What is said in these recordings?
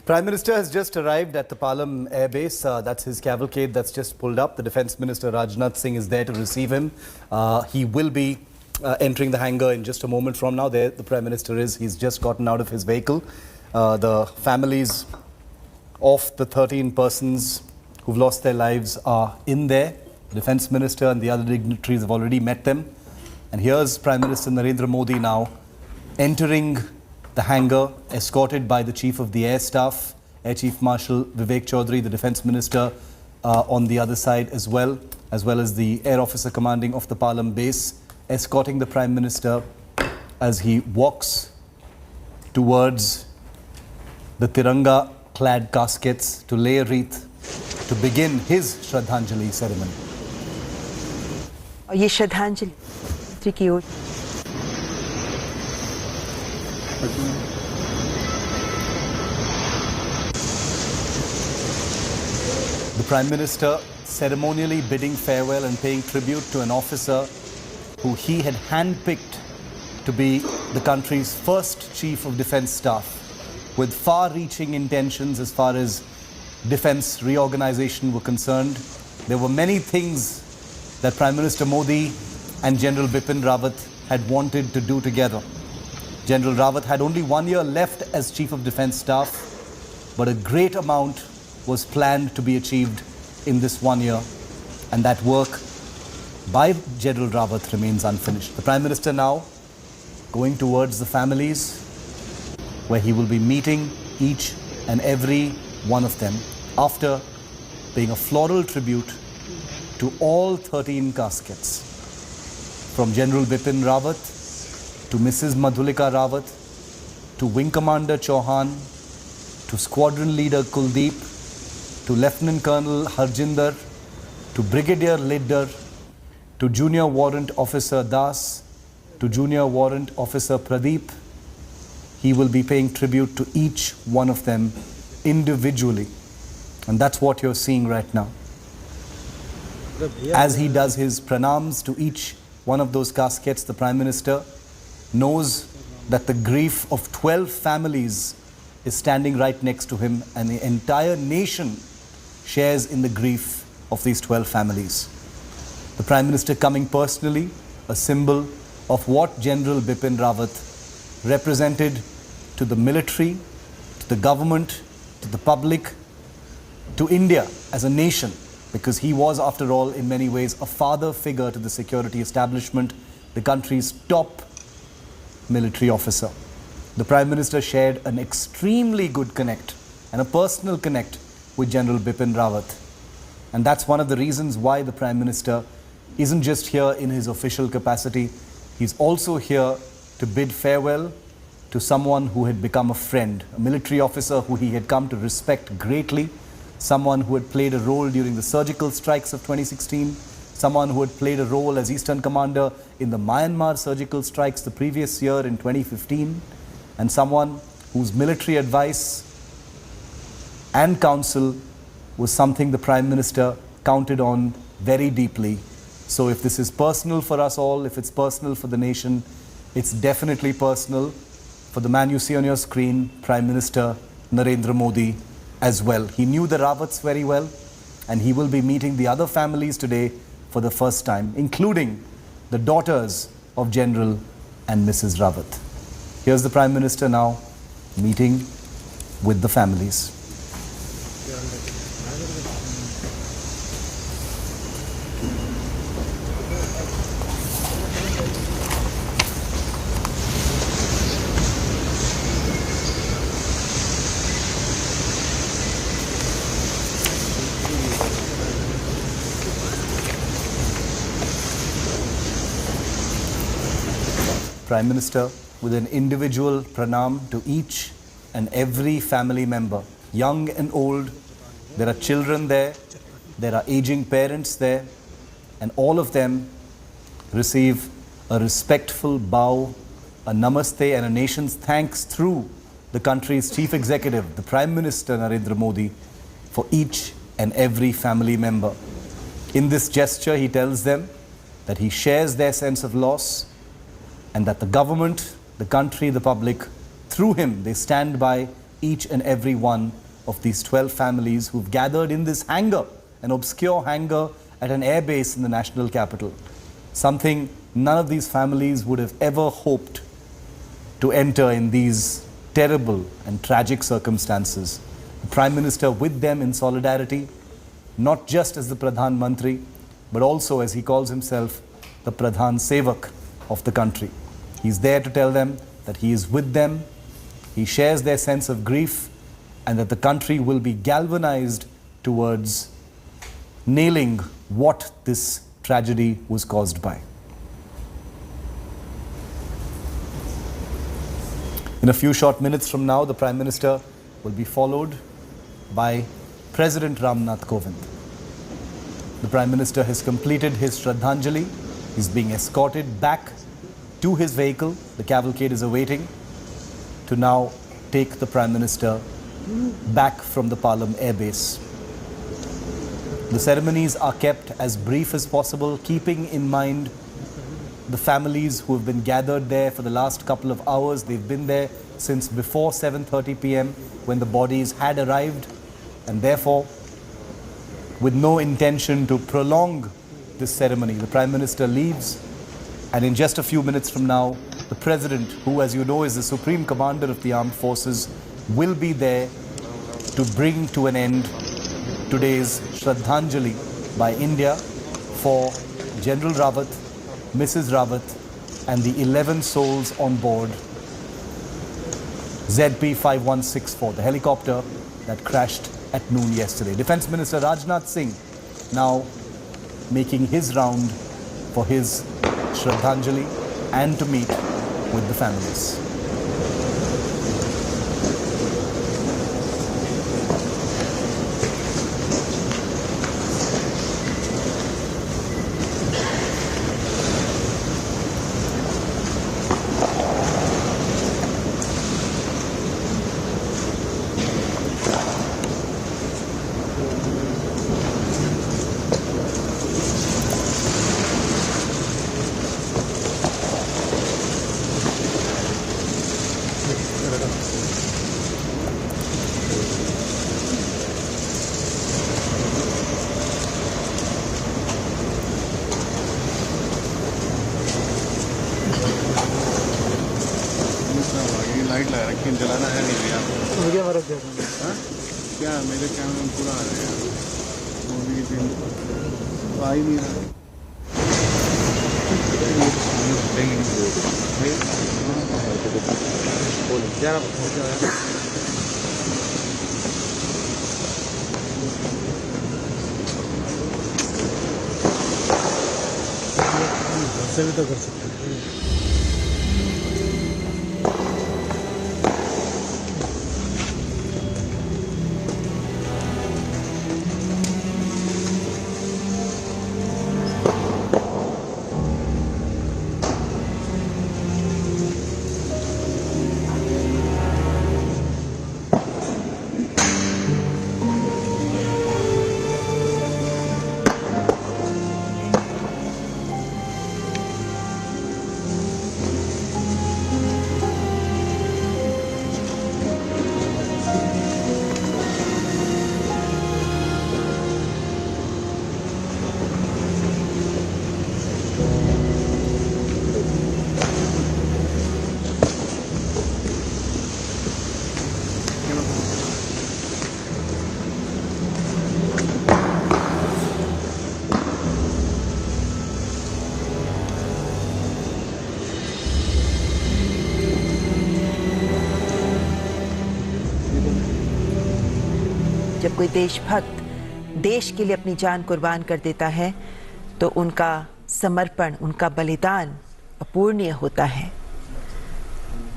Prime Minister has just arrived at the Palam Airbase. That's his cavalcade that's just pulled up. The Defence Minister Rajnath Singh is there to receive him. He will be entering the hangar in just a moment from now. There the Prime Minister is. He's just gotten out of his vehicle. The families of the 13 persons who've lost their lives are in there. The Defence Minister and the other dignitaries have already met them. And here's Prime Minister Narendra Modi now entering the hangar, escorted by the Chief of the Air Staff, Air Chief Marshal Vivek Chaudhary, the Defence Minister on the other side as well as the Air Officer Commanding of the Palam base, escorting the Prime Minister as he walks towards the Tiranga-clad caskets to lay a wreath to begin his Shraddhanjali ceremony. और ये श्रद्धांजलि की ओर The Prime Minister ceremonially bidding farewell and paying tribute to an officer who he had handpicked to be the country's first Chief of Defence Staff, with far-reaching intentions as far as defence reorganisation were concerned. There were many things that Prime Minister Modi and General Bipin Rawat had wanted to do together. General Rawat had only 1 year left as Chief of Defence Staff, but a great amount was planned to be achieved in this 1 year, and that work by General Rawat remains unfinished. The Prime Minister now going towards the families, where he will be meeting each and every one of them after paying a floral tribute to all 13 caskets, from General Bipin Rawat to Mrs. Madhulika Rawat, to Wing Commander Chauhan, to Squadron Leader Kuldeep, to Lieutenant Colonel Harjinder, to Brigadier Lidder, to Junior Warrant Officer Das, to Junior Warrant Officer Pradeep. He will be paying tribute to each one of them individually. And that's what you're seeing right now. As he does his pranams to each one of those caskets, the Prime Minister knows that the grief of 12 families is standing right next to him, and the entire nation shares in the grief of these 12 families. The Prime Minister coming personally, a symbol of what General Bipin Rawat represented to the military, to the government, to the public, to India as a nation, because he was, after all, in many ways, a father figure to the security establishment, the country's top military officer. The Prime Minister shared an extremely good connect and a personal connect with General Bipin Rawat. And that's one of the reasons why the Prime Minister isn't just here in his official capacity. He's also here to bid farewell to someone who had become a friend, a military officer who he had come to respect greatly, someone who had played a role during the surgical strikes of 2016, someone who had played a role as Eastern Commander in the Myanmar surgical strikes the previous year in 2015, and someone whose military advice and counsel was something the Prime Minister counted on very deeply. So if this is personal for us all, if it's personal for the nation, it's definitely personal for the man you see on your screen, Prime Minister Narendra Modi, as well. He knew the Rawats very well, and he will be meeting the other families today for the first time, including the daughters of General and Mrs. Rawat. Here's the Prime Minister now meeting with the families. Prime Minister with an individual pranam to each and every family member, young and old. There are children there, there are aging parents there, and all of them receive a respectful bow, a namaste and a nation's thanks through the country's chief executive, the Prime Minister Narendra Modi, for each and every family member. In this gesture, he tells them that he shares their sense of loss, and that the government, the country, the public Through him, they stand by each and every one of these 12 families who've gathered in this hangar, an obscure hangar at an airbase in the national capital. Something none of these families would have ever hoped to enter in these terrible and tragic circumstances. The Prime Minister with them in solidarity, not just as the Pradhan Mantri, but also as he calls himself, the Pradhan Sevak of the country. He's there to tell them that he is with them, he shares their sense of grief, and that the country will be galvanized towards nailing what this tragedy was caused by. In a few short minutes from now, the Prime Minister will be followed by President Rajnath Kovind. The Prime Minister has completed his Shraddhanjali. He's being escorted back to his vehicle. The cavalcade is awaiting to now take the Prime Minister back from the Palam Airbase. The ceremonies are kept as brief as possible, keeping in mind the families who have been gathered there for the last couple of hours. They've been there since before 7:30 p.m. when the bodies had arrived, and therefore, with no intention to prolong this ceremony, the Prime Minister leaves, and in just a few minutes from now, the President, who as you know is the Supreme Commander of the Armed Forces, will be there to bring to an end today's Shraddhanjali by India for General Rawat, Mrs. Rawat, and the 11 souls on board ZP5164, the helicopter that crashed at noon yesterday. Defence Minister Rajnath Singh now making his round for his Shraddhanjali and to meet with the families. Light लगा रखी है, जलाना है नहीं भैया। मुझे फर्क दे दूँगा। हाँ क्या मेरे कैमरे में पूरा आ रहा है, मोदी जी तो आ ही नहीं रहा। क्या से भी तो कर सकते हैं। जब कोई देशभक्त देश के लिए अपनी जान कुर्बान कर देता है तो उनका समर्पण, उनका बलिदान अपूर्णीय होता है।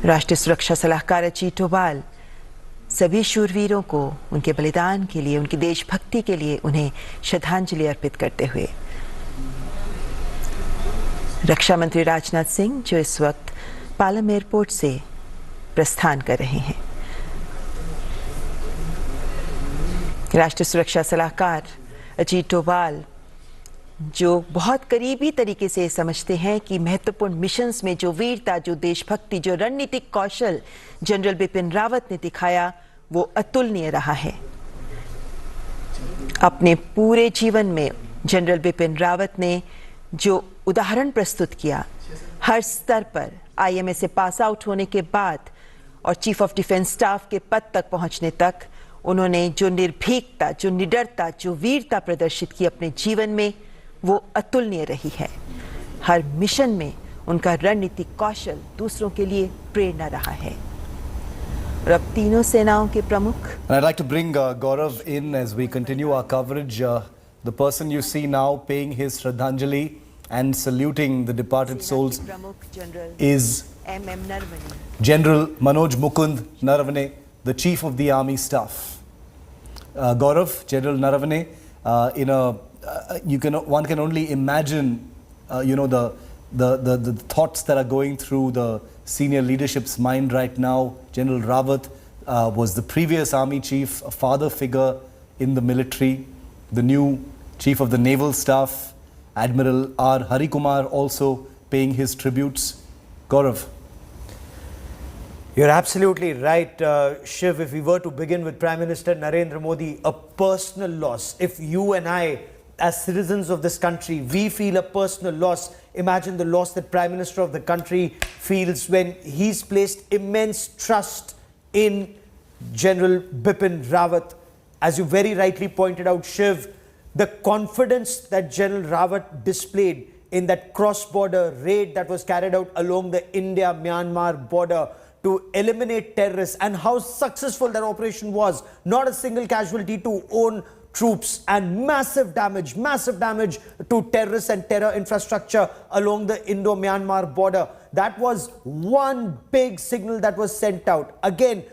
राष्ट्रीय सुरक्षा सलाहकार अजीत डोभाल सभी शूरवीरों को उनके बलिदान के लिए, उनकी देशभक्ति के लिए उन्हें श्रद्धांजलि अर्पित करते हुए रक्षा मंत्री राजनाथ सिंह, जो इस वक्त पालम एयरपोर्ट से प्रस्थान कर रहे हैं, राष्ट्रीय सुरक्षा सलाहकार अजीत डोभाल जो बहुत करीबी तरीके से समझते हैं कि महत्वपूर्ण मिशंस में जो वीरता, जो देशभक्ति, जो रणनीतिक कौशल जनरल बिपिन रावत ने दिखाया वो अतुलनीय रहा है। अपने पूरे जीवन में जनरल बिपिन रावत ने जो उदाहरण प्रस्तुत किया, हर स्तर पर आईएमए से पास आउट होने के बाद और चीफ ऑफ डिफेंस स्टाफ के पद तक पहुंचने तक उन्होंने जो निर्भीकता, जो निडरता, जो वीरता प्रदर्शित की अपने जीवन में, वो अतुलनीय रही है। हर मिशन में उनका रणनीतिक कौशल दूसरों के लिए प्रेरणा रहा है। और अब तीनों सेनाओं के प्रमुख। I'd like to bring Gaurav in as we continue our coverage. The person you see now paying his Shraddhanjali and saluting the departed souls is General Manoj Mukund Naravane, the Chief of the Army Staff. Gaurav, General Naravane, one can only imagine, the thoughts that are going through the senior leadership's mind right now. General Rawat was the previous army chief, a father figure in the military. The new chief of the naval staff, Admiral R. Harikumar, also paying his tributes. Gaurav. You're absolutely right, Shiv. If we were to begin with Prime Minister Narendra Modi, a personal loss. If you and I, as citizens of this country, we feel a personal loss, imagine the loss that Prime Minister of the country feels when he's placed immense trust in General Bipin Rawat. As you very rightly pointed out, Shiv, the confidence that General Rawat displayed in that cross-border raid that was carried out along the India-Myanmar border to eliminate terrorists, and how successful that operation was. Not a single casualty to own troops, and massive damage to terrorists and terror infrastructure along the Indo-Myanmar border. That was one big signal that was sent out. Again,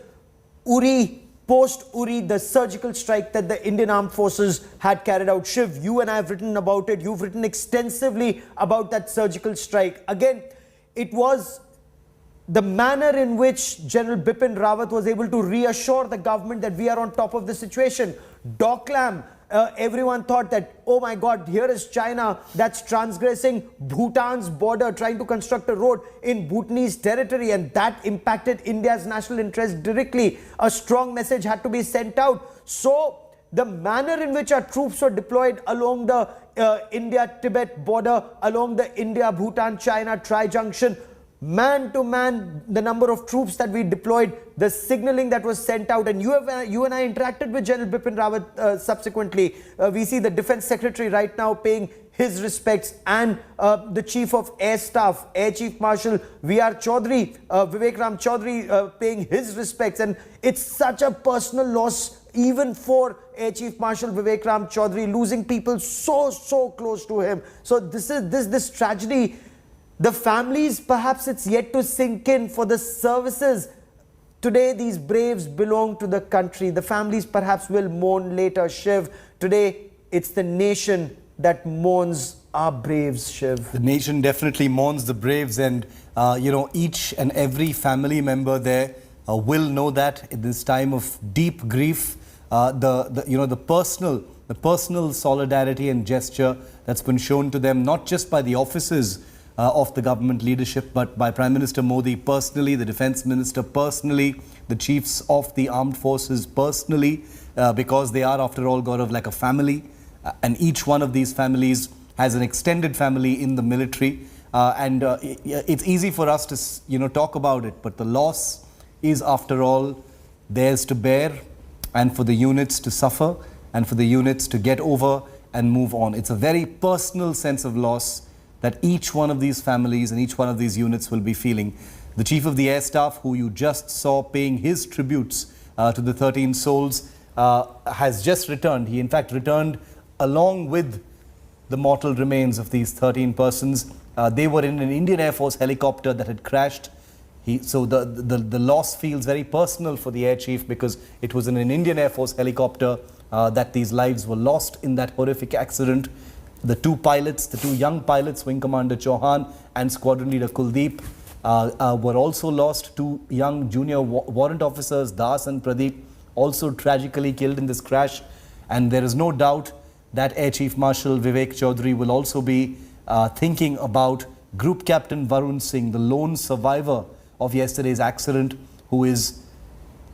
post-Uri, the surgical strike that the Indian Armed Forces had carried out. Shiv, you and I have written about it. You've written extensively about that surgical strike. Again, it was the manner in which General Bipin Rawat was able to reassure the government that we are on top of the situation. Doklam, everyone thought that, oh my God, here is China that's transgressing Bhutan's border, trying to construct a road in Bhutanese territory, and that impacted India's national interest directly. A strong message had to be sent out. So the manner in which our troops were deployed along the India-Tibet border, along the India-Bhutan-China tri-junction, man to man, the number of troops that we deployed, the signaling that was sent out, and you and I interacted with General Bipin Rawat subsequently. We see the Defense Secretary right now paying his respects, and the Chief of Air Staff, Air Chief Marshal V.R. Chaudhary, Vivek Ram Chaudhary, paying his respects. And it's such a personal loss even for Air Chief Marshal Vivek Ram Chaudhary, losing people so close to him. So this tragedy, the families, perhaps it's yet to sink in. For the services, today these braves belong to the country. The families perhaps will mourn later, Shiv. Today it's the nation that mourns our braves, Shiv. The nation definitely mourns the braves, and each and every family member there will know that in this time of deep grief, the personal solidarity and gesture that's been shown to them, not just by the officers of the government leadership, but by Prime Minister Modi personally, the Defence Minister personally, the chiefs of the armed forces personally, because they are, after all, Gaurav, like a family, and each one of these families has an extended family in the military, and it's easy for us to talk about it, but the loss is, after all, theirs to bear, and for the units to suffer, and for the units to get over and move on. It's a very personal sense of loss that each one of these families and each one of these units will be feeling. The Chief of the Air Staff, who you just saw paying his tributes to the 13 souls, has just returned. He in fact returned along with the mortal remains of these 13 persons. They were in an Indian Air Force helicopter that had crashed. So the loss feels very personal for the Air Chief, because it was in an Indian Air Force helicopter that these lives were lost in that horrific accident. The two young pilots, Wing Commander Chauhan and Squadron Leader Kuldeep, were also lost. Two young junior warrant officers, Das and Pradeep, also tragically killed in this crash. And there is no doubt that Air Chief Marshal Vivek Chaudhary will also be thinking about Group Captain Varun Singh, the lone survivor of yesterday's accident, who is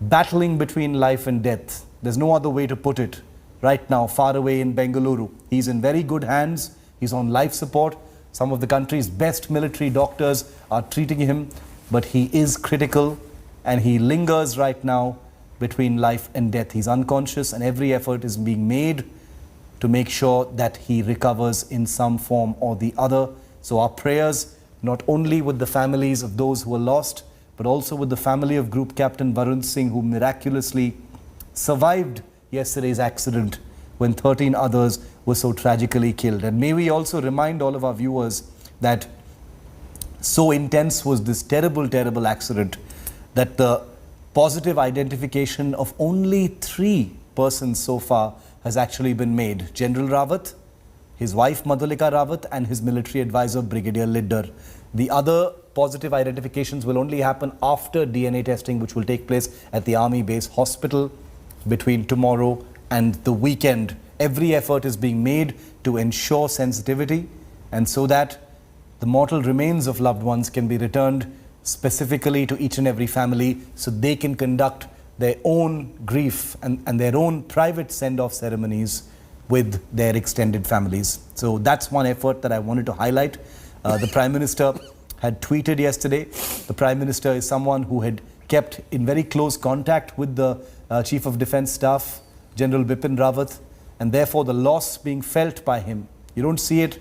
battling between life and death. There's no other way to put it. Right now, far away in Bengaluru. He's in very good hands. He's on life support. Some of the country's best military doctors are treating him, but he is critical and he lingers right now between life and death. He's unconscious and every effort is being made to make sure that he recovers in some form or the other. So our prayers, not only with the families of those who were lost, but also with the family of Group Captain Varun Singh, who miraculously survived yesterday's accident when 13 others were so tragically killed. And may we also remind all of our viewers that so intense was this terrible, terrible accident that the positive identification of only 3 persons so far has actually been made. General Rawat, his wife Madhulika Rawat, and his military advisor Brigadier Liddar. The other positive identifications will only happen after DNA testing, which will take place at the Army Base Hospital between tomorrow and the weekend. Every effort is being made to ensure sensitivity and so that the mortal remains of loved ones can be returned specifically to each and every family so they can conduct their own grief and their own private send-off ceremonies with their extended families. So that's one effort that I wanted to highlight. The Prime Minister had tweeted yesterday. The Prime Minister is someone who had kept in very close contact with the Chief of Defence Staff, General Bipin Rawat, and therefore the loss being felt by him. You don't see it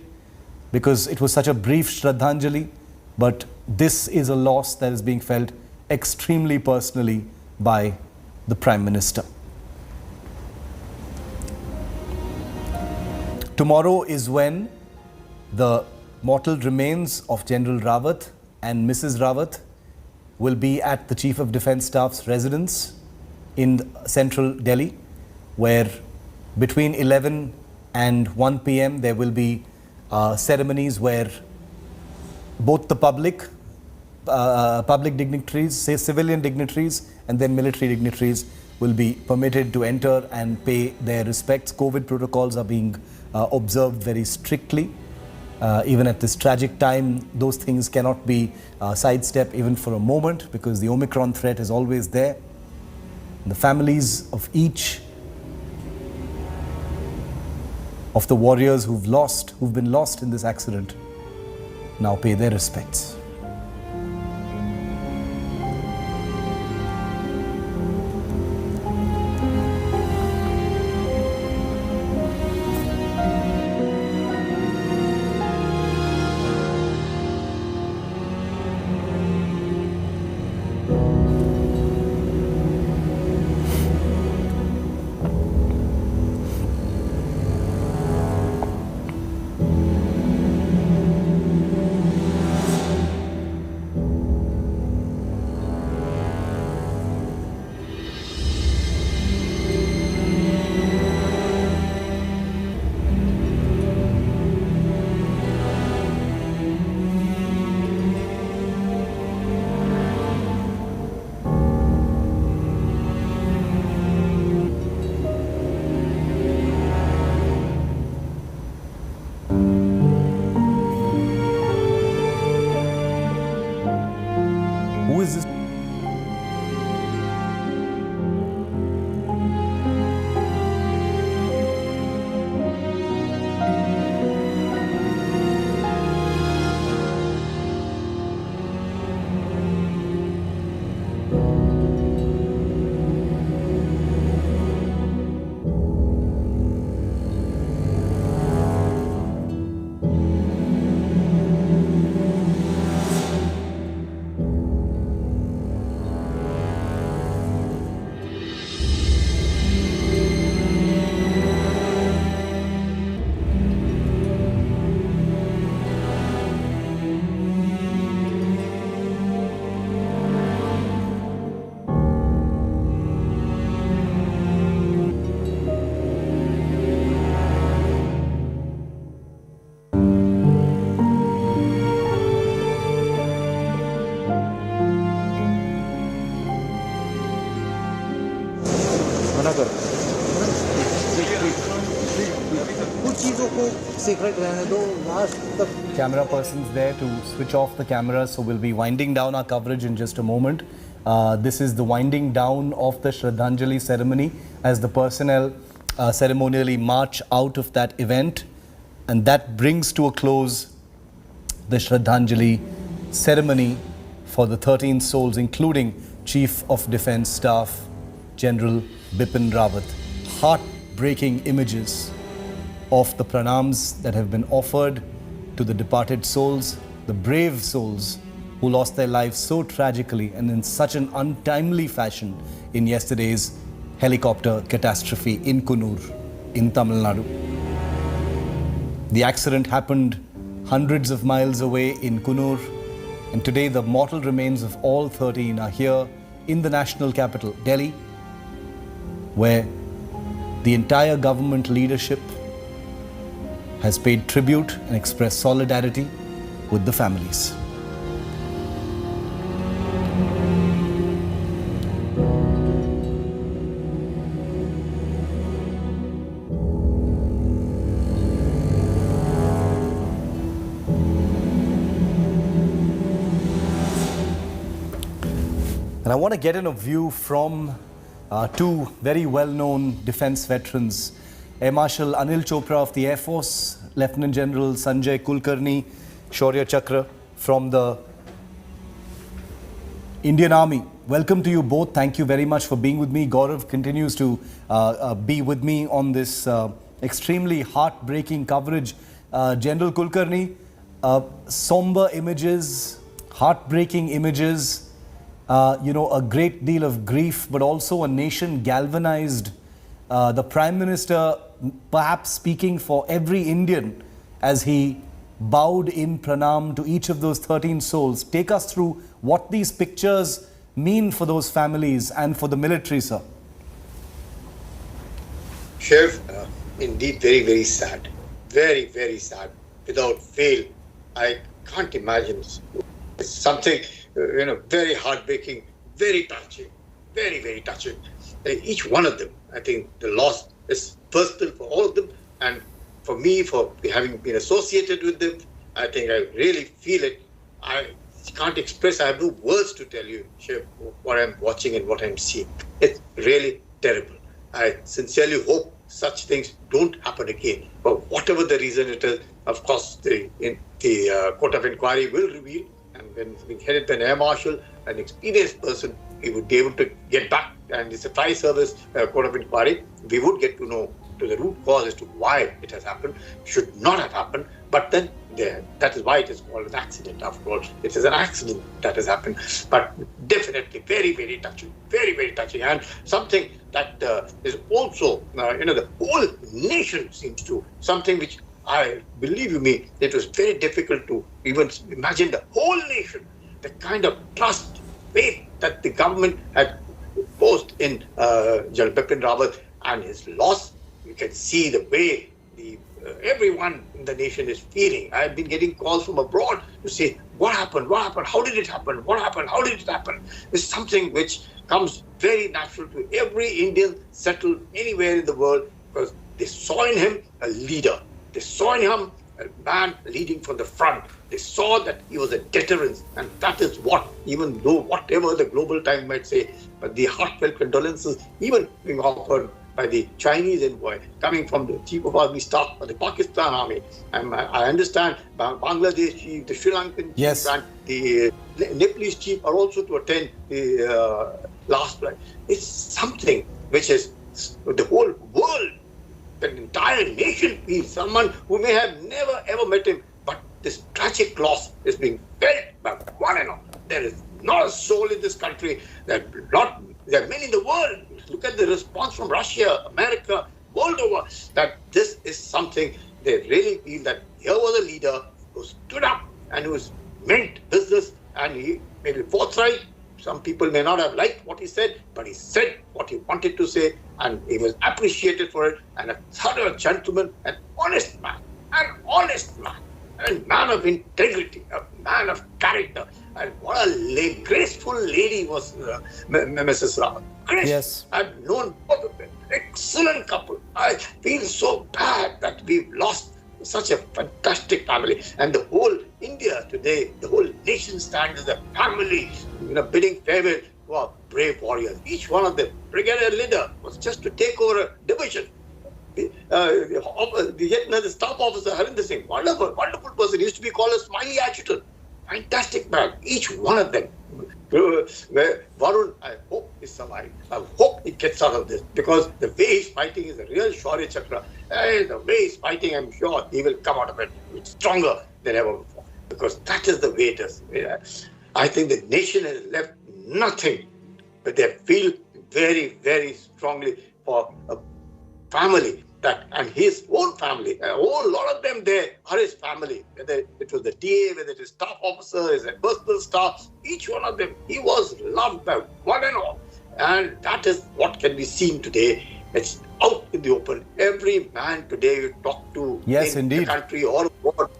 because it was such a brief Shraddhanjali, but this is a loss that is being felt extremely personally by the Prime Minister. Tomorrow is when the mortal remains of General Rawat and Mrs. Rawat will be at the Chief of Defence Staff's residence in central Delhi, where between 11 and 1 p.m. there will be ceremonies where both the public dignitaries, say civilian dignitaries, and then military dignitaries will be permitted to enter and pay their respects. COVID protocols are being observed very strictly. Even at this tragic time, those things cannot be sidestepped even for a moment because the Omicron threat is always there. The families of each of the warriors who've been lost in this accident now pay their respects. Who is this? मना करो कुछ चीज़ों को secret रहने दो last तक. Camera persons there to switch off the camera, so we'll be winding down our coverage in just a moment. This is the winding down of the Shraddhanjali ceremony as the personnel ceremonially march out of that event, and that brings to a close the Shraddhanjali ceremony for the 13 souls, including Chief of Defence Staff General Bipin Rawat. Heartbreaking images of the pranams that have been offered to the departed souls, the brave souls who lost their lives so tragically and in such an untimely fashion in yesterday's helicopter catastrophe in Coonoor, in Tamil Nadu. The accident happened hundreds of miles away in Coonoor, and today the mortal remains of all 13 are here in the national capital, Delhi, where the entire government leadership has paid tribute and expressed solidarity with the families. And I want to get in a view from two very well-known defense veterans, Air Marshal Anil Chopra of the Air Force, Lieutenant General Sanjay Kulkarni, Shaurya Chakra from the Indian Army. Welcome to you both. Thank you very much for being with me. Gaurav continues to be with me on this extremely heartbreaking coverage. General Kulkarni, somber images, heartbreaking images, a great deal of grief, but also a nation galvanized. The Prime Minister perhaps speaking for every Indian as he bowed in pranam to each of those 13 souls. Take us through what these pictures mean for those families and for the military, sir. Chef, indeed very, very sad. Very, very sad. Without fail, I can't imagine. It's something, very heartbreaking, very touching, very, very touching. Each one of them, I think the loss is personal for all of them, and for me, for having been associated with them, I think I really feel it. I can't express, I have no words to tell you, Chef, what I'm watching and what I'm seeing. It's really terrible. I sincerely hope such things don't happen again. But whatever the reason it is, of course, the Court of Inquiry will reveal, and when it's being headed by an Air Marshal, an experienced person, he would be able to get back, and the Supply Service Court of Inquiry, we would get to know to the root cause as to why it has happened. Should not have happened, but then that is why it is called an accident. After all, it is an accident that has happened, but definitely very, very touching, very, very touching, and something that is also, the whole nation seems to, something which I believe you me, it was very difficult to even imagine the whole nation, the kind of trust, faith that the government had posed in General Bipin Rawat and his loss. You can see the way everyone in the nation is feeling. I've been getting calls from abroad to say, what happened? What happened? How did it happen? What happened? How did it happen? It's something which comes very natural to every Indian settled anywhere in the world, because they saw in him a leader. They saw in him a man leading from the front. They saw that he was a deterrent, and that is what, even though whatever the global time might say, but the heartfelt condolences even being offered by the Chinese envoy, coming from the Chief of Army Staff of the Pakistan Army. And I understand Bangladesh Chief, the Sri Lankan Chief, and the Nepalese Chief are also to attend the last flight. It's something which is the whole world, the entire nation feels. Someone who may have never ever met him, but this tragic loss is being felt by one and all. There is not a soul in this country. There are many in the world. Look at the response from Russia, America, world over, that this is something they really feel that here was a leader who stood up and who meant business, and he may be forthright. Some people may not have liked what he said, but he said what he wanted to say, and he was appreciated for it, and a thorough gentleman, an honest man, a man of integrity, a man of character. And what a graceful lady was Mrs. Rawat. Grace. Yes. I've known both of them. Excellent couple. I feel so bad that we've lost such a fantastic family. And the whole India today, the whole nation stands as a family, bidding farewell to our brave warriors. Each one of them, brigadier leader, was just to take over a division. Yet another staff officer, Narendra Singh, wonderful person, used to be called a smiley adjutant. Fantastic man, each one of them. Where Varun, I hope he survives. I hope he gets out of this, because the way he's fighting is a real Shaurya Chakra. And the way he's fighting, I'm sure he will come out of it stronger than ever before, because that is the way it is. I think the nation has left nothing, but they feel very, very strongly for a family and his own family. A whole lot of them there are his family. Whether it was the DA, whether it is staff officer, his personal staff, each one of them, he was loved by one and all. And that is what can be seen today. It's out in the open. Every man today you talk to in the country or abroad,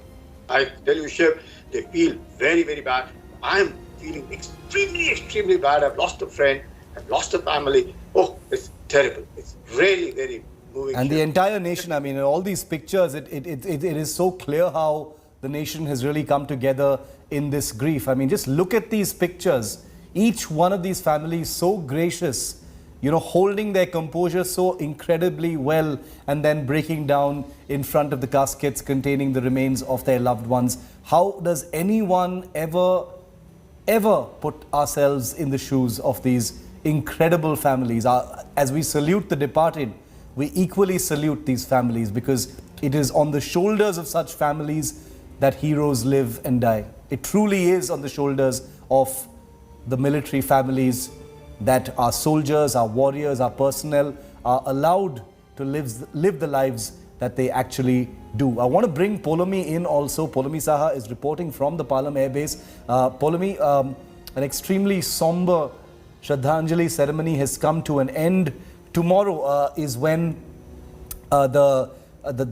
I tell you, Shiv, they feel very, very bad. I'm feeling extremely, extremely bad. I've lost a friend. I've lost a family. Oh, it's terrible. It's really very moving. And the entire nation, I mean, in all these pictures, it is so clear how the nation has really come together in this grief. I mean, just look at these pictures. Each one of these families so gracious, holding their composure so incredibly well, and then breaking down in front of the caskets containing the remains of their loved ones. How does anyone ever put ourselves in the shoes of these incredible families? As we salute the departed, we equally salute these families, because it is on the shoulders of such families that heroes live and die. It truly is on the shoulders of the military families that our soldiers, our warriors, our personnel are allowed to live the lives that they actually do. I want to bring Polomi in also. Polomi Saha is reporting from the Palam Airbase. Polomi, an extremely somber Shraddhanjali ceremony has come to an end. Tomorrow is when the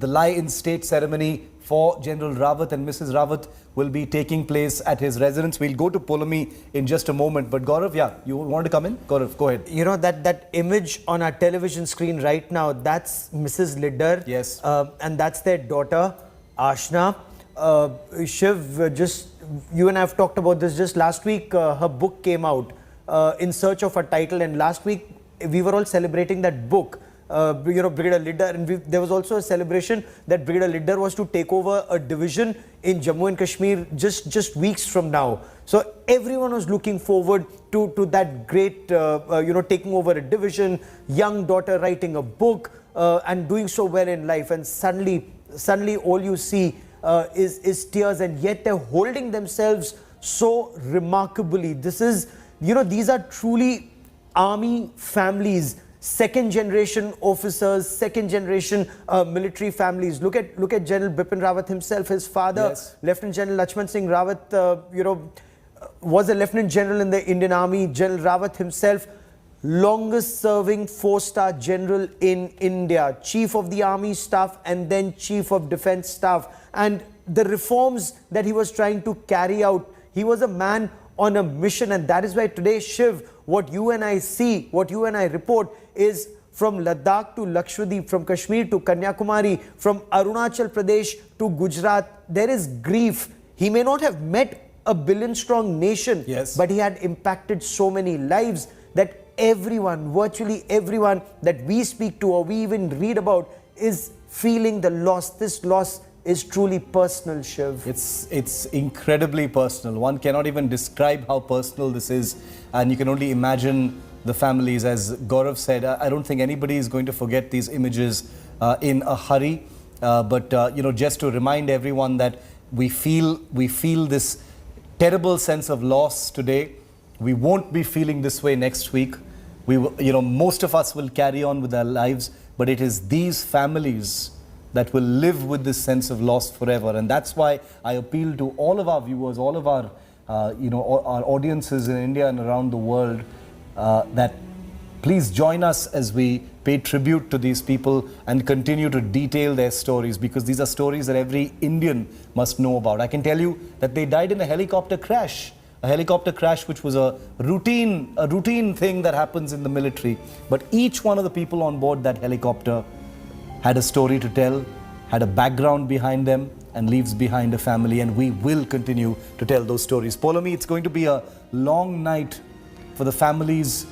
lie-in state ceremony for General Rawat and Mrs. Rawat will be taking place at his residence. We'll go to Polomi in just a moment. But Gaurav, yeah, you want to come in? Gaurav, go ahead. That image on our television screen right now, that's Mrs. Liddar. Yes. And that's their daughter, Ashna. Shiv, just you and I have talked about this just last week. Her book came out, In Search of a Title. And last week, we were all celebrating that book. Brigadier Liddar, and there was also a celebration that Brigadier Liddar was to take over a division in Jammu and Kashmir just weeks from now. So everyone was looking forward to that great, taking over a division, young daughter writing a book and doing so well in life. And suddenly all you see is tears, and yet they're holding themselves so remarkably. This is, these are truly army families. Second generation officers, second generation military families. Look at General Bipin Rawat himself. His father, yes, Lieutenant General Rajnath Singh Rawat, was a Lieutenant General in the Indian Army. General Rawat himself, longest serving 4-star general in India, Chief of the Army Staff and then Chief of Defence Staff. And the reforms that he was trying to carry out, he was a man on a mission. And that is why today, Shiv, what you and I see, what you and I report is from Ladakh to Lakshadweep, from Kashmir to Kanyakumari, from Arunachal Pradesh to Gujarat, there is grief. He may not have met a billion-strong nation, yes, but he had impacted so many lives that everyone, virtually everyone that we speak to or we even read about is feeling the loss. This loss is truly personal, Shiv. It's incredibly personal. One cannot even describe how personal this is, and you can only imagine the families. As Gaurav said, I don't think anybody is going to forget these images in a hurry. But just to remind everyone that we feel this terrible sense of loss today. We won't be feeling this way next week. Most of us will carry on with our lives, but it is these families that will live with this sense of loss forever. And that's why I appeal to all of our viewers, all of our, our audiences in India and around the world, that please join us as we pay tribute to these people and continue to detail their stories, because these are stories that every Indian must know about. I can tell you that they died in a helicopter crash which was a routine thing that happens in the military. But each one of the people on board that helicopter had a story to tell, had a background behind them, and leaves behind a family, and we will continue to tell those stories. Polami, it's going to be a long night for the families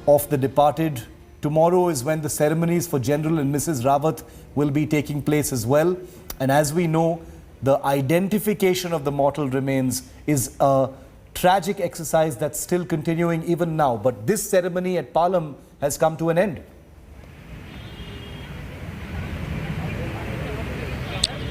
of the departed. Tomorrow is when the ceremonies for General and Mrs. Rawat will be taking place as well. And as we know, the identification of the mortal remains is a tragic exercise that's still continuing even now. But this ceremony at Palam has come to an end.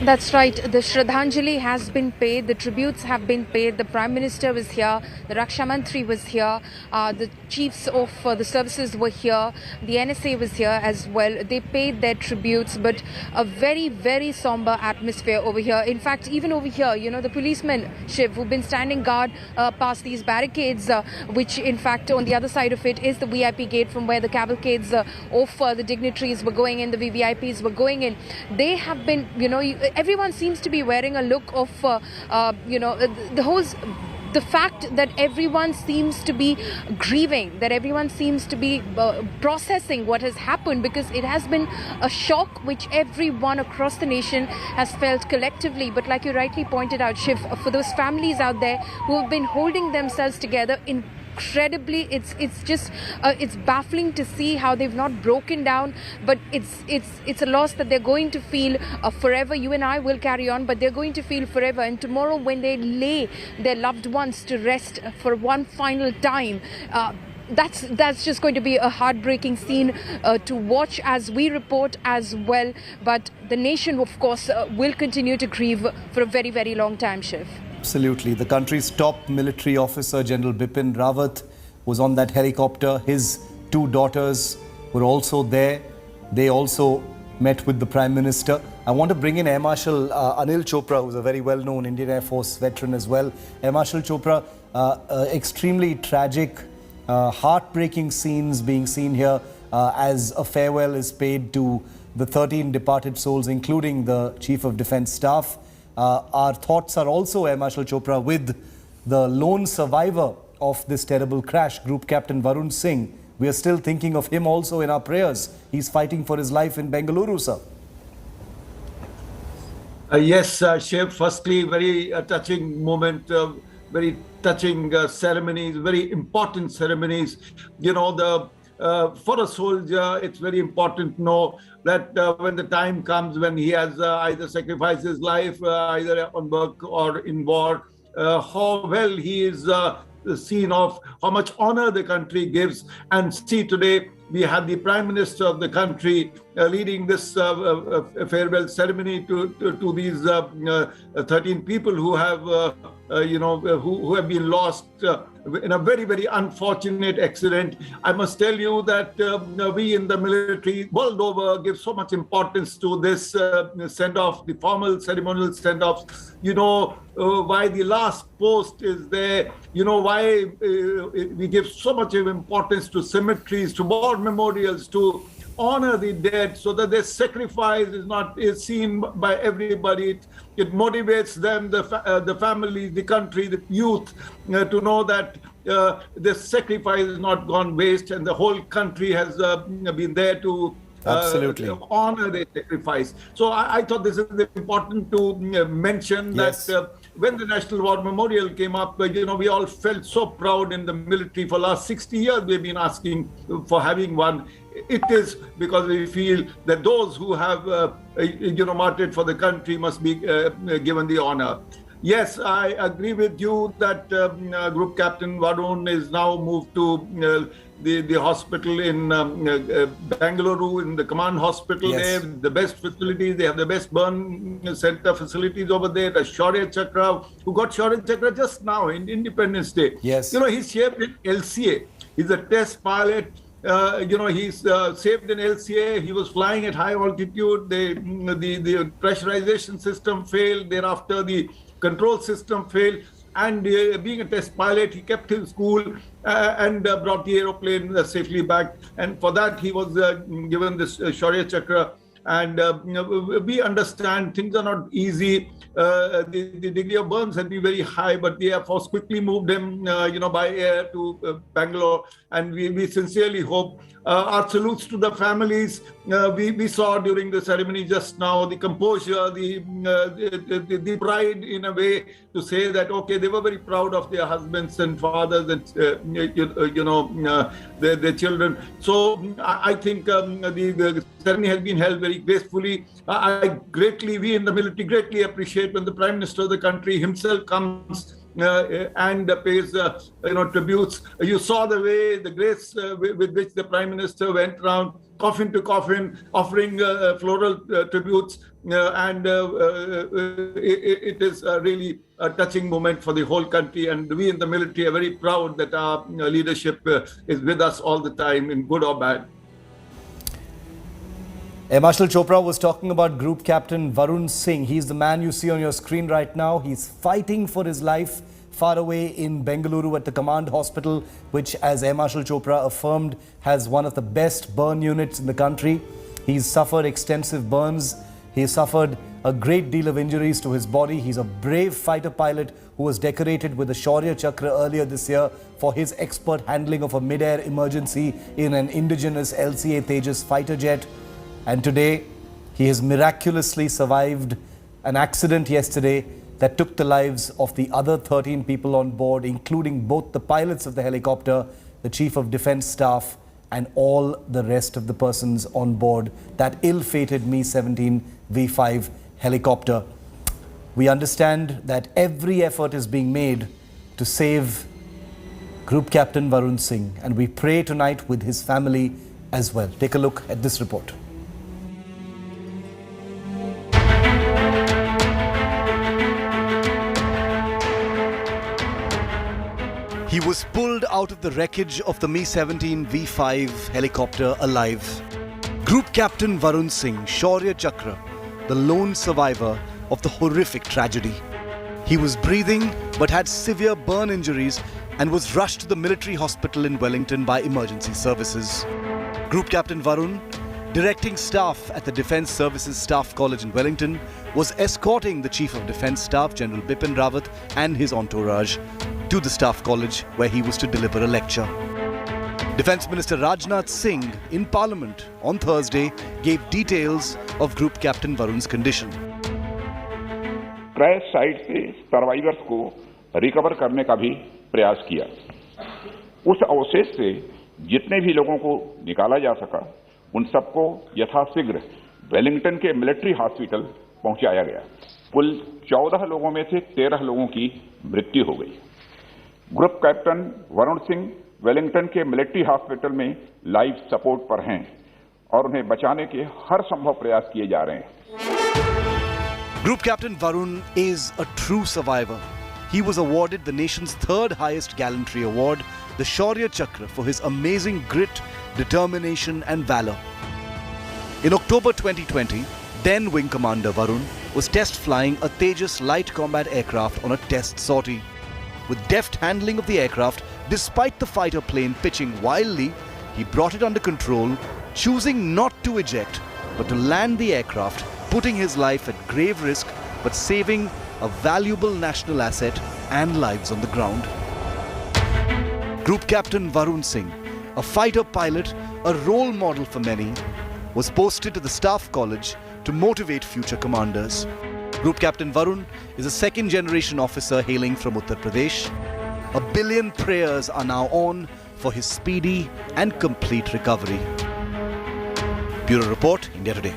That's right. The Shraddhanjali has been paid. The tributes have been paid. The Prime Minister was here. The Raksha Mantri was here. The chiefs of the services were here. The NSA was here as well. They paid their tributes, but a very, very somber atmosphere over here. In fact, even over here, you know, the policemen, Shiv, who've been standing guard past these barricades, which in fact on the other side of it is the VIP gate from where the cavalcades of the dignitaries were going in, the VVIPs were going in. They have been, you know, everyone seems to be wearing a look of, the fact that everyone seems to be grieving, that everyone seems to be processing what has happened, because it has been a shock which everyone across the nation has felt collectively. But like you rightly pointed out, Shiv, for those families out there who have been holding themselves together incredibly, it's baffling to see how they've not broken down, but it's a loss that they're going to feel forever. You and I will carry on, but they're going to feel forever. And tomorrow, when they lay their loved ones to rest for one final time, that's just going to be a heartbreaking scene to watch as we report as well. But the nation, of course, will continue to grieve for a very, very long time, Shiv. Absolutely. The country's top military officer, General Bipin Rawat, was on that helicopter. His two daughters were also there. They also met with the Prime Minister. I want to bring in Air Marshal Anil Chopra, who's a very well-known Indian Air Force veteran as well. Air Marshal Chopra, extremely tragic, heartbreaking scenes being seen here as a farewell is paid to the 13 departed souls, including the Chief of Defence Staff. Our thoughts are also, Air Marshal Chopra, with the lone survivor of this terrible crash, Group Captain Varun Singh. We are still thinking of him also in our prayers. He's fighting for his life in Bengaluru, sir. Yes, Shiv, firstly, very touching moment, very touching ceremonies, very important ceremonies. You know, for a soldier, it's very important to know that when the time comes when he has either sacrificed his life, either on work or in war, how well he is seen of, how much honor the country gives. And see, today we have the Prime Minister of the country leading this farewell ceremony to these 13 people who have, who have been lost in a very, very unfortunate accident. I must tell you that we in the military world over give so much importance to this send-off, the formal ceremonial send-offs. You know, why the last post is there, you know, why we give so much of importance to cemeteries, to war memorials, to honor the dead, so that their sacrifice is seen by everybody. It motivates them, the family, the country, the youth, to know that the sacrifice has not gone waste, and the whole country has been there to absolutely honor their sacrifice. So I thought this is important to mention, yes, that when the National War Memorial came up, we all felt so proud in the military. For the last 60 years, we've been asking for having one. It is because we feel that those who have, martyred for the country must be given the honor. Yes, I agree with you that Group Captain Varun is now moved to the hospital in Bengaluru, in the command hospital. Yes. They have the best facilities. They have the best burn center facilities over there. The Shaurya Chakra, who got Shaurya Chakra just now in Independence Day. Yes. He's saved in LCA. He's a test pilot. He's saved in LCA. He was flying at high altitude. The pressurization system failed. Thereafter, the control system failed. And being a test pilot, he kept his cool and brought the aeroplane safely back. And for that, he was given this Shaurya Chakra. And we understand things are not easy. the degree of burns had been very high, but the Air Force quickly moved him, by air to Bangalore. And we sincerely hope. Our salutes to the families. We saw during the ceremony just now the composure, the pride in a way to say that, okay, they were very proud of their husbands and fathers and, their children. So I think the ceremony has been held very gracefully. We in the military greatly appreciate when the Prime Minister of the country himself comes and pays tributes. You saw the way, the grace with which the Prime Minister went around coffin to coffin, offering floral tributes, and it is really a touching moment for the whole country. And we in the military are very proud that our leadership is with us all the time, in good or bad. Air Marshal Chopra was talking about Group Captain Varun Singh. He's the man you see on your screen right now. He's fighting for his life far away in Bengaluru at the command hospital, which, as Air Marshal Chopra affirmed, has one of the best burn units in the country. He's suffered extensive burns. He suffered a great deal of injuries to his body. He's a brave fighter pilot who was decorated with the Shaurya Chakra earlier this year for his expert handling of a mid-air emergency in an indigenous LCA Tejas fighter jet. And today, he has miraculously survived an accident yesterday that took the lives of the other 13 people on board, including both the pilots of the helicopter, the Chief of Defence Staff, and all the rest of the persons on board that ill-fated Mi-17 V5 helicopter. We understand that every effort is being made to save Group Captain Varun Singh, and we pray tonight with his family as well. Take a look at this report. He was pulled out of the wreckage of the Mi-17 V5 helicopter alive. Group Captain Varun Singh, Shaurya Chakra, the lone survivor of the horrific tragedy. He was breathing but had severe burn injuries and was rushed to the military hospital in Wellington by emergency services. Group Captain Varun, directing staff at the Defence Services Staff College in Wellington, was escorting the Chief of Defence Staff, General Bipin Rawat, and his entourage to the Staff College, where he was to deliver a lecture. Defence Minister Rajnath Singh in Parliament on Thursday gave details of Group Captain Varun's condition. Crash site से survivors को recover करने का भी प्रयास किया। उस अवशेष से जितने भी लोगों को निकाला जा सका, उन सबको यथाशीघ्र वेलिंगटन के मिलिट्री हॉस्पिटल पहुंचाया गया। कुल 14 लोगों में से 13 लोगों की मृत्यु हो गई। Group captain Varun Singh Wellington के मिलिट्री हॉस्पिटल में लाइफ सपोर्ट पर हैं और उन्हें बचाने के हर संभव प्रयास किए जा रहे हैं। Group Captain Varun is a true survivor. He was awarded the nation's third highest gallantry award, the Shaurya Chakra, for his amazing grit, determination and valor. In October 2020, then Wing Commander Varun was test flying a Tejas light combat aircraft on a test sortie. With deft handling of the aircraft, despite the fighter plane pitching wildly, he brought it under control, choosing not to eject, but to land the aircraft, putting his life at grave risk, but saving a valuable national asset and lives on the ground. Group Captain Varun Singh, a fighter pilot, a role model for many, was posted to the Staff College to motivate future commanders. Group Captain Varun is a second-generation officer hailing from Uttar Pradesh. 1 billion prayers are now on for his speedy and complete recovery. Bureau Report, India Today.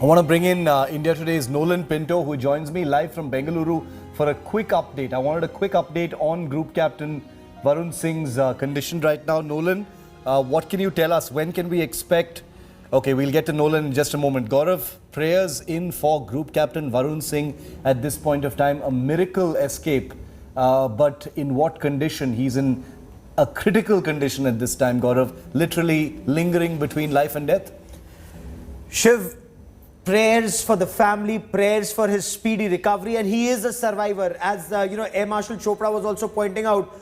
I want to bring in India Today's Nolan Pinto, who joins me live from Bengaluru for a quick update. I wanted a quick update on Group Captain Varun Singh's condition right now. Nolan, what can you tell us? When can we expect? Okay, we'll get to Nolan in just a moment. Gaurav, prayers in for Group Captain Varun Singh at this point of time. A miracle escape, but in what condition? He's in a critical condition at this time, Gaurav, literally lingering between life and death. Shiv, prayers for the family, prayers for his speedy recovery, and he is a survivor, as Air Marshal Chopra was also pointing out,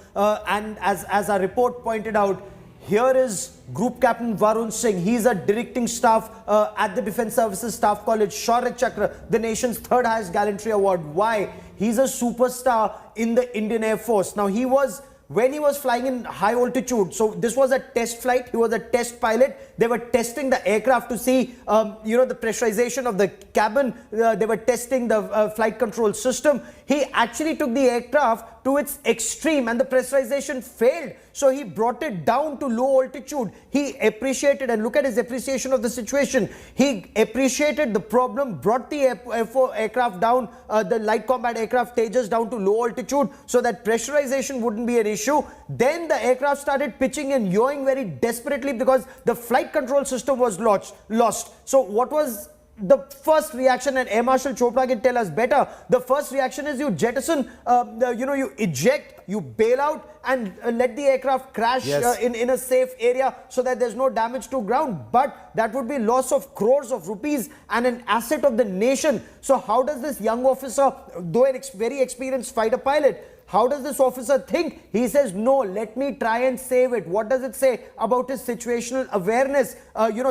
and as our report pointed out, Here is Group Captain Varun Singh. He's a directing staff at the Defence Services Staff College, Shaurya Chakra, the nation's third highest gallantry award. Why? He's a superstar in the Indian Air Force. Now, when he was flying in high altitude, so this was a test flight, he was a test pilot. They were testing the aircraft to see, the pressurization of the cabin. They were testing the flight control system. He actually took the aircraft to its extreme and the pressurization failed. So he brought it down to low altitude. He appreciated, and look at his appreciation of the situation. He appreciated the problem, brought the aircraft down, the light combat aircraft Tejas down to low altitude so that pressurization wouldn't be an issue. Then the aircraft started pitching and yawing very desperately because the flight control system was lost. So what was the first reaction? And Air Marshal Chopra can tell us better. The first reaction is you jettison, you eject, you bail out and let the aircraft crash in a safe area so that there's no damage to ground. But that would be loss of crores of rupees and an asset of the nation. So how does this young officer, though a very experienced fighter pilot, how does this officer think? He says, no, let me try and save it. What does it say about his situational awareness?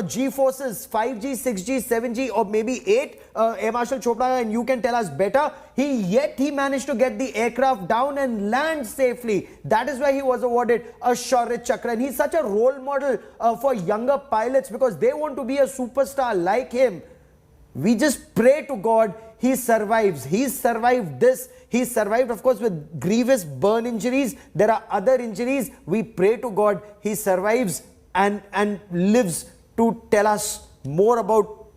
G-forces, 5G, 6G, 7G, or maybe 8. Air Marshal Chopra, and you can tell us better. Yet he managed to get the aircraft down and land safely. That is why he was awarded a Shaurya Chakra. And he's such a role model for younger pilots because they want to be a superstar like him. We just pray to God he survives. He's survived this. He survived, of course, with grievous burn injuries. There are other injuries. We pray to God he survives and lives to tell us more about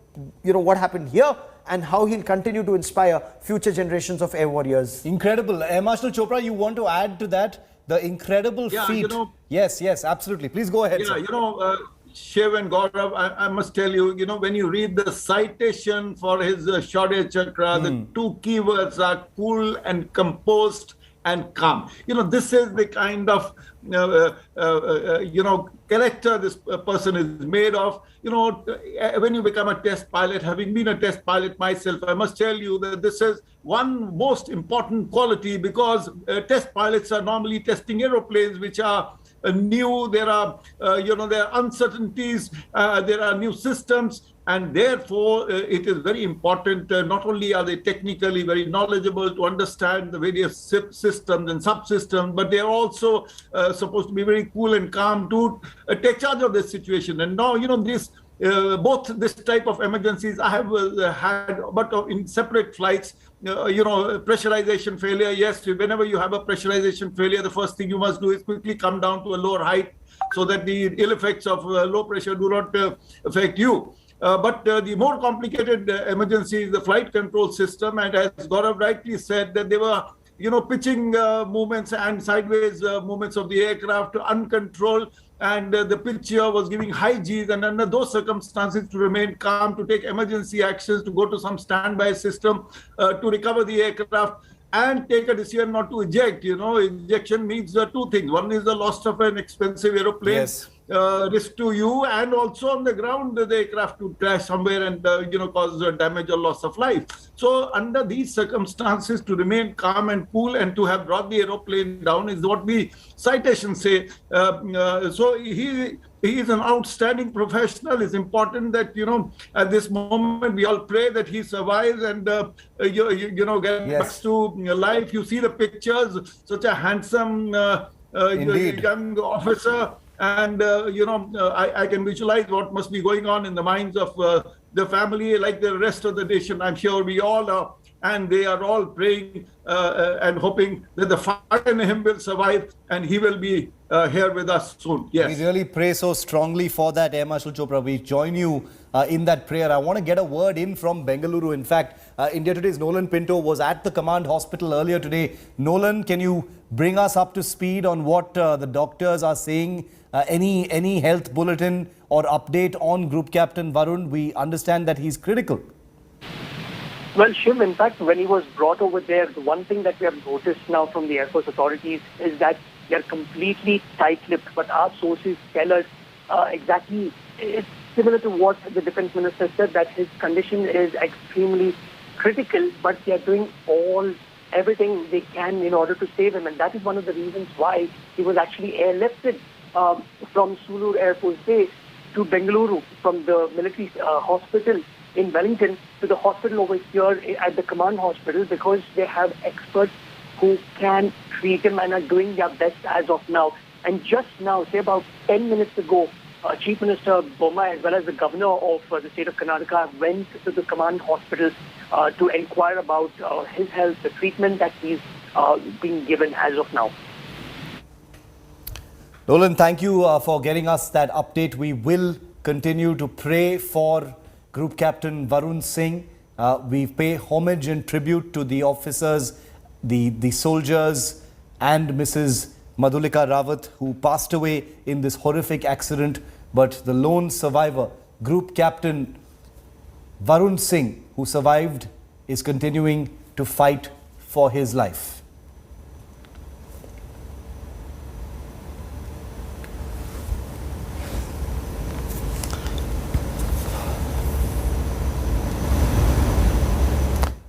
what happened here and how he'll continue to inspire future generations of air warriors. Incredible. Air Marshal Chopra, you want to add to that? The incredible feat. Yes, absolutely. Please go ahead. Yeah, Shiv and Gaurav, I must tell you, when you read the citation for his Shaurya Chakra, the two keywords are cool and composed and calm. This is the kind of, character this person is made of. When you become a test pilot, having been a test pilot myself, I must tell you that this is one most important quality because test pilots are normally testing aeroplanes which are new. There are, there are uncertainties, there are new systems, and therefore it is very important. Not only are they technically very knowledgeable to understand the various systems and subsystems, but they are also supposed to be very cool and calm to take charge of the situation. And now, both this type of emergencies I have had, but in separate flights. Pressurization failure. Yes, whenever you have a pressurization failure, the first thing you must do is quickly come down to a lower height so that the ill effects of low pressure do not affect you. But the more complicated emergency is the flight control system. And as Gaurav rightly said, that they were, pitching movements and sideways movements of the aircraft uncontrolled. And the pitch here was giving high Gs, and under those circumstances to remain calm, to take emergency actions, to go to some standby system, to recover the aircraft and take a decision not to eject. Ejection means two things. One is the loss of an expensive aeroplane, risk to you, and also on the ground, the aircraft to crash somewhere and, cause damage or loss of life. So under these circumstances, to remain calm and cool and to have brought the aeroplane down is what the citations say. So he is an outstanding professional. It's important that, at this moment, we all pray that he survives and, get back to life. You see the pictures, such a handsome young officer. And, I can visualize what must be going on in the minds of the family, like the rest of the nation. I'm sure we all are. And they are all praying and hoping that the fire in him will survive and he will be here with us soon. Yes. We really pray so strongly for that, Air Marshal Chopra. We join you in that prayer. I want to get a word in from Bengaluru. In fact, India Today's Nolan Pinto was at the command hospital earlier today. Nolan, can you bring us up to speed on what the doctors are saying? Any health bulletin or update on Group Captain Varun? We understand that he's critical. Well, Shiv, in fact, when he was brought over there, the one thing that we have noticed now from the Air Force authorities is that they're completely tight-lipped. But our sources tell us exactly, it's similar to what the Defense Minister said, that his condition is extremely critical, but they're doing everything they can in order to save him. And that is one of the reasons why he was actually airlifted from Coonoor Air Force Base to Bengaluru, from the military hospital in Wellington to the hospital over here at the command hospital, because they have experts who can treat him and are doing their best as of now. And just now, say about 10 minutes ago, Chief Minister Boma as well as the Governor of the state of Karnataka went to the command hospital to inquire about his health, the treatment that he's being given as of now. Dolan, thank you for getting us that update. We will continue to pray for Group Captain Varun Singh. We pay homage and tribute to the officers, the soldiers and Mrs. Madhulika Rawat, who passed away in this horrific accident. But the lone survivor, Group Captain Varun Singh, who survived, is continuing to fight for his life.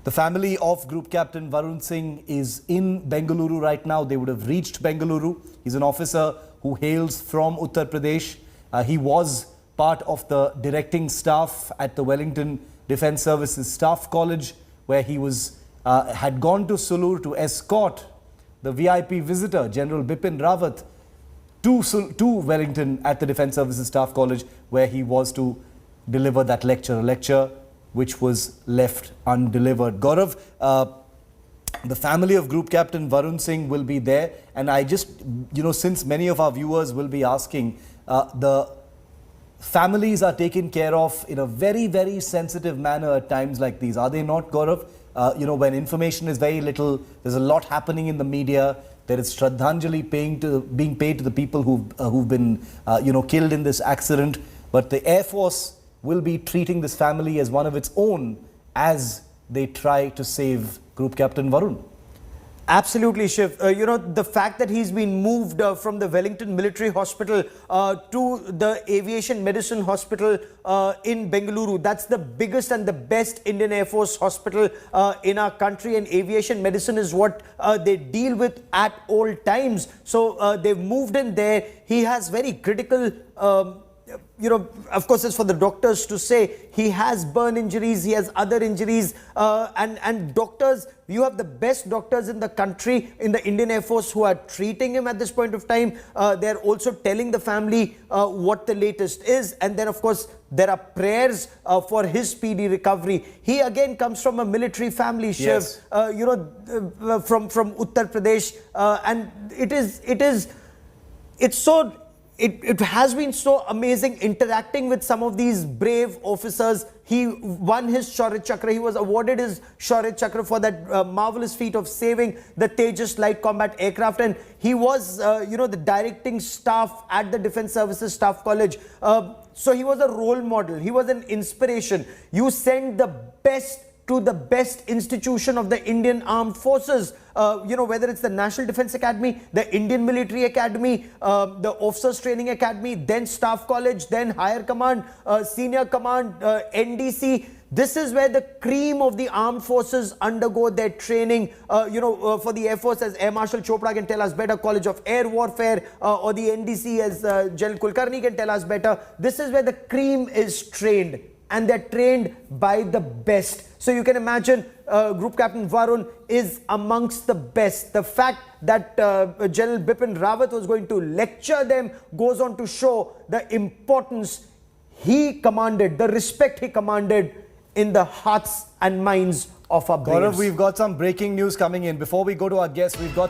The family of Group Captain Varun Singh is in Bengaluru right now. They would have reached Bengaluru. He's an officer who hails from Uttar Pradesh. He was part of the directing staff at the Wellington Defence Services Staff College, where he was had gone to Coonoor to escort the VIP visitor, General Bipin Rawat, to Wellington at the Defence Services Staff College, where he was to deliver that lecture, a lecture which was left undelivered. Gaurav, the family of Group Captain Varun Singh will be there. And I just, since many of our viewers will be asking, the families are taken care of in a very, very sensitive manner at times like these. Are they not, Gaurav? When information is very little, there's a lot happening in the media. There is Shraddhanjali being paid to the people who've been, killed in this accident. But the Air Force will be treating this family as one of its own as they try to save Group Captain Varun. Absolutely, Shiv. The fact that he's been moved from the Wellington Military Hospital to the Aviation Medicine Hospital in Bengaluru, that's the biggest and the best Indian Air Force hospital in our country, and aviation medicine is what they deal with at all times. So they've moved in there. He has very critical of course, it's for the doctors to say. He has burn injuries, he has other injuries, and doctors, you have the best doctors in the country, in the Indian Air Force, who are treating him at this point of time. They're also telling the family what the latest is, and then of course there are prayers for his speedy recovery. He again comes from a military family, Shiv, yes. From Uttar Pradesh, and it has been so amazing interacting with some of these brave officers. He won his Shaurya Chakra. He was awarded his Shaurya Chakra for that marvelous feat of saving the Tejas light combat aircraft. And he was, the directing staff at the Defence Services Staff College. So he was a role model. He was an inspiration. You send the best to the best institution of the Indian Armed Forces, whether it's the National Defence Academy, the Indian Military Academy, the Officers Training Academy, then Staff College, then Higher Command, Senior Command, NDC. This is where the cream of the armed forces undergo their training. For the Air Force, as Air Marshal Chopra can tell us better, College of Air Warfare, or the NDC, as General Kulkarni can tell us better. This is where the cream is trained, and they're trained by the best. So you can imagine Group Captain Varun is amongst the best. The fact that General Bipin Rawat was going to lecture them goes on to show the importance he commanded, the respect he commanded in the hearts and minds of our braves. Gaurav, we've got some breaking news coming in. Before we go to our guests, we've got